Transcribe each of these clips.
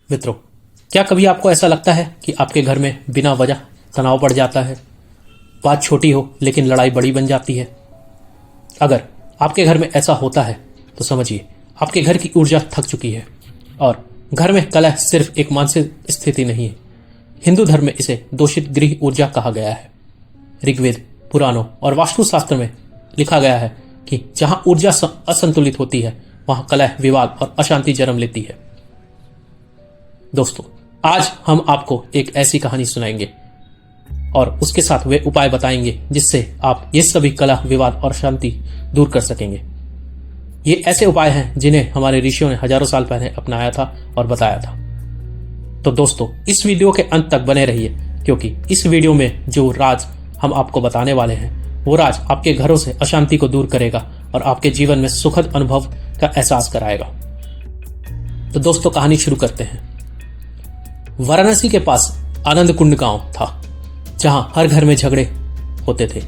मित्रों, क्या कभी आपको ऐसा लगता है कि आपके घर में बिना वजह तनाव बढ़ जाता है? बात छोटी हो लेकिन लड़ाई बड़ी बन जाती है। अगर आपके घर में ऐसा होता है तो समझिए आपके घर की ऊर्जा थक चुकी है और घर में कलह सिर्फ एक मानसिक स्थिति नहीं है। हिंदू धर्म में इसे दूषित गृह ऊर्जा कहा गया है। ऋग्वेद, पुराणों और वास्तुशास्त्र में लिखा गया है कि जहां ऊर्जा असंतुलित होती है वहां कलह, विवाद और अशांति जन्म लेती है। दोस्तों, आज हम आपको एक ऐसी कहानी सुनाएंगे और उसके साथ वे उपाय बताएंगे जिससे आप ये सभी कलह, विवाद और शांति दूर कर सकेंगे। ये ऐसे उपाय हैं जिन्हें हमारे ऋषियों ने हजारों साल पहले अपनाया था और बताया था। तो दोस्तों, इस वीडियो के अंत तक बने रहिए क्योंकि इस वीडियो में जो राज हम आपको बताने वाले हैं वो राज आपके घरों से अशांति को दूर करेगा और आपके जीवन में सुखद अनुभव का एहसास कराएगा। तो दोस्तों, कहानी शुरू करते हैं। वाराणसी के पास आनंद कुंड गांव था जहां हर घर में झगड़े होते थे।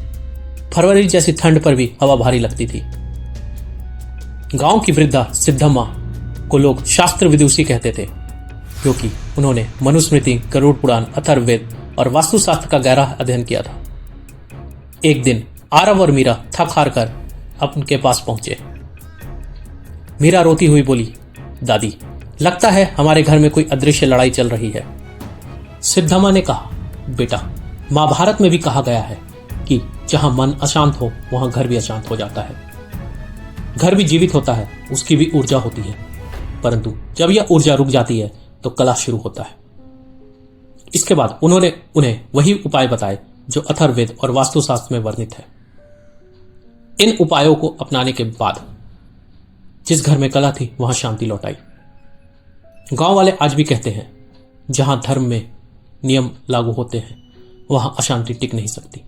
फरवरी जैसी ठंड पर भी हवा भारी लगती थी। गांव की वृद्धा सिद्धम्मा को लोग शास्त्र विदुषी कहते थे क्योंकि उन्होंने मनुस्मृति, गरुड़ पुराण, अथर्ववेद और वास्तुशास्त्र का गहरा अध्ययन किया था। एक दिन आरव और मीरा थक हार कर उनके पास पहुंचे। मीरा रोती हुई बोली, दादी, लगता है हमारे घर में कोई अदृश्य लड़ाई चल रही है। सिद्धम्मा ने कहा, बेटा, महाभारत में भी कहा गया है कि जहां मन अशांत हो वहां घर भी अशांत हो जाता है। घर भी जीवित होता है, उसकी भी ऊर्जा होती है, परंतु जब यह ऊर्जा रुक जाती है तो कलह शुरू होता है। इसके बाद उन्होंने उन्हें वही उपाय बताए जो अथर्ववेद और वास्तुशास्त्र में वर्णित है। इन उपायों को अपनाने के बाद जिस घर में कलह थी वहां शांति लौट आई। गांव वाले आज भी कहते हैं, जहां धर्म में नियम लागू होते हैं वहां अशांति टिक नहीं सकती।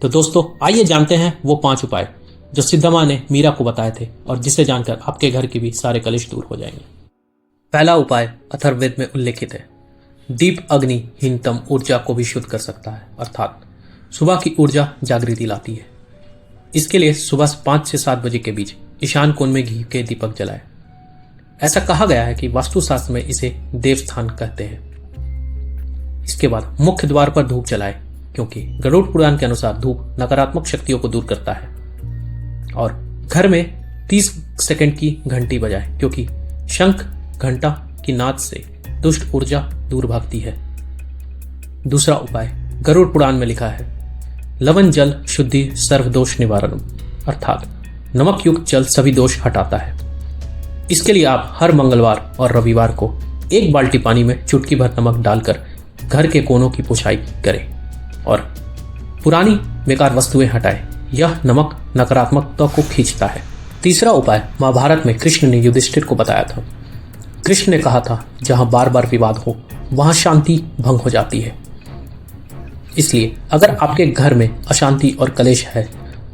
तो दोस्तों, आइए जानते हैं वो 5 उपाय जो सिद्धम्मा ने मीरा को बताए थे और जिसे जानकर आपके घर के भी सारे कलेश दूर हो जाएंगे। पहला उपाय अथर्ववेद में उल्लेखित है। दीप अग्नि हीनतम ऊर्जा को भी शुद्ध कर सकता है, अर्थात सुबह की ऊर्जा जागृति लाती है। इसके लिए सुबह 5 से 7 बजे के बीच ईशान कोण में घी के दीपक जलाएं। ऐसा कहा गया है कि वास्तुशास्त्र में इसे देवस्थान कहते हैं। इसके बाद मुख्य द्वार पर धूप जलाएं क्योंकि गरुड़ पुराण के अनुसार धूप नकारात्मक शक्तियों को दूर करता है। और घर में 30 सेकंड की घंटी बजाएं क्योंकि शंख घंटा की नाद से दुष्ट ऊर्जा दूर भागती है। दूसरा उपाय गरुड़ पुराण में लिखा है, लवण जल शुद्धि सर्वदोष निवारणम, अर्थात नमक युक्त जल सभी दोष हटाता है। इसके लिए आप हर मंगलवार और रविवार को 1 बाल्टी पानी में चुटकी भर नमक डालकर घर के कोनों की पुछाई करें और पुरानी बेकार वस्तुएं हटाएं। यह नमक नकारात्मकता को खींचता है। तीसरा उपाय महाभारत में कृष्ण ने युधिष्ठिर को बताया था। कृष्ण ने कहा था, जहां बार बार विवाद हो वहां शांति भंग हो जाती है। इसलिए अगर आपके घर में अशांति और कलेश है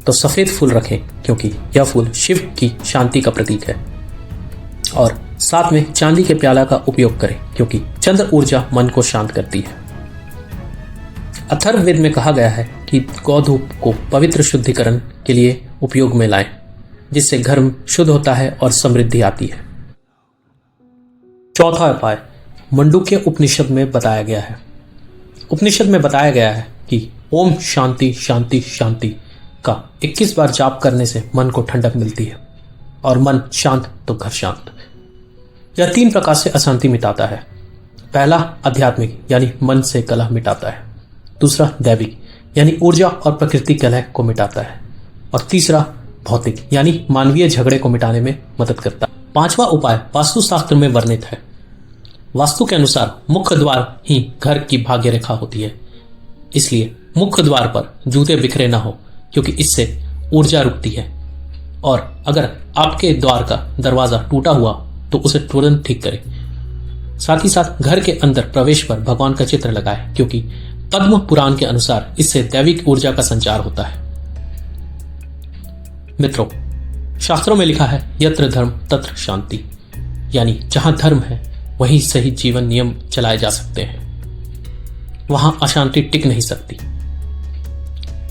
तो सफेद फूल रखें क्योंकि यह फूल शिव की शांति का प्रतीक है। और साथ में चांदी के प्याला का उपयोग करें क्योंकि चंद्र ऊर्जा मन को शांत करती है। अथर्ववेद में कहा गया है कि गौधूप को पवित्र शुद्धिकरण के लिए उपयोग में लाएं, जिससे घर शुद्ध होता है और समृद्धि आती है। चौथा उपाय मंडूक्य उपनिषद में बताया गया है। उपनिषद में बताया गया है कि ओम शांति शांति शांति का 21 बार जाप करने से मन को ठंडक मिलती है और मन शांत तो घर शांत। यह 3 प्रकार से अशांति मिटाता है। पहला आध्यात्मिक यानी मन से कलह मिटाता है। दूसरा दैविक यानी ऊर्जा और प्रकृति कलह को मिटाता है। और तीसरा भौतिक यानी मानवीय झगड़े को मिटाने में मदद करता है। 5वां उपाय वास्तुशास्त्र में वर्णित है। वास्तु के अनुसार मुख्य द्वार ही घर की भाग्य रेखा होती है, इसलिए मुख्य द्वार पर जूते बिखरे ना हो क्योंकि इससे ऊर्जा रुकती है। और अगर आपके द्वार का दरवाजा टूटा हुआ तो उसे तुरंत ठीक करें। साथ ही साथ घर के अंदर प्रवेश पर भगवान का चित्र लगाएं क्योंकि पद्म पुराण के अनुसार इससे दैविक ऊर्जा का संचार होता है। मित्रों, शास्त्रों में लिखा है, यत्र धर्म तत्र शांति, यानी जहां धर्म है वहीं सही जीवन नियम चलाए जा सकते हैं, वहां अशांति टिक नहीं सकती।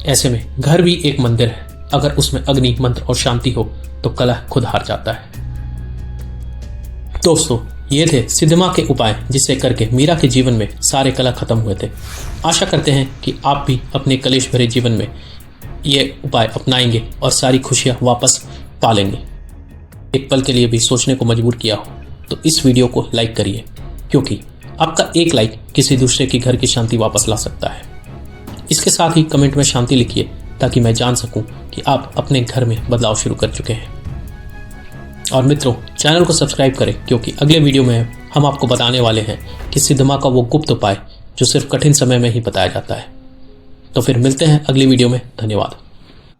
ऐसे में घर भी एक मंदिर है। अगर उसमें अग्नि, मंत्र और शांति हो तो कलह खुद हार जाता है। दोस्तों, ये थे सिद्धमा के उपाय जिससे करके मीरा के जीवन में सारे कलह खत्म हुए थे। आशा करते हैं कि आप भी अपने कलेश भरे जीवन में ये उपाय अपनाएंगे और सारी खुशियां वापस पा लेंगे। एक पल के लिए भी सोचने को मजबूर किया हो तो इस वीडियो को लाइक करिए, क्योंकि आपका एक लाइक किसी दूसरे के घर की शांति वापस ला सकता है। इसके साथ ही कमेंट में शांति लिखिए ताकि मैं जान सकूं कि आप अपने घर में बदलाव शुरू कर चुके हैं। और मित्रों, चैनल को सब्सक्राइब करें, क्योंकि अगले वीडियो में हम आपको बताने वाले हैं कि सिद्धमा का वो गुप्त उपाय जो सिर्फ कठिन समय में ही बताया जाता है। तो फिर मिलते हैं अगली वीडियो में। धन्यवाद।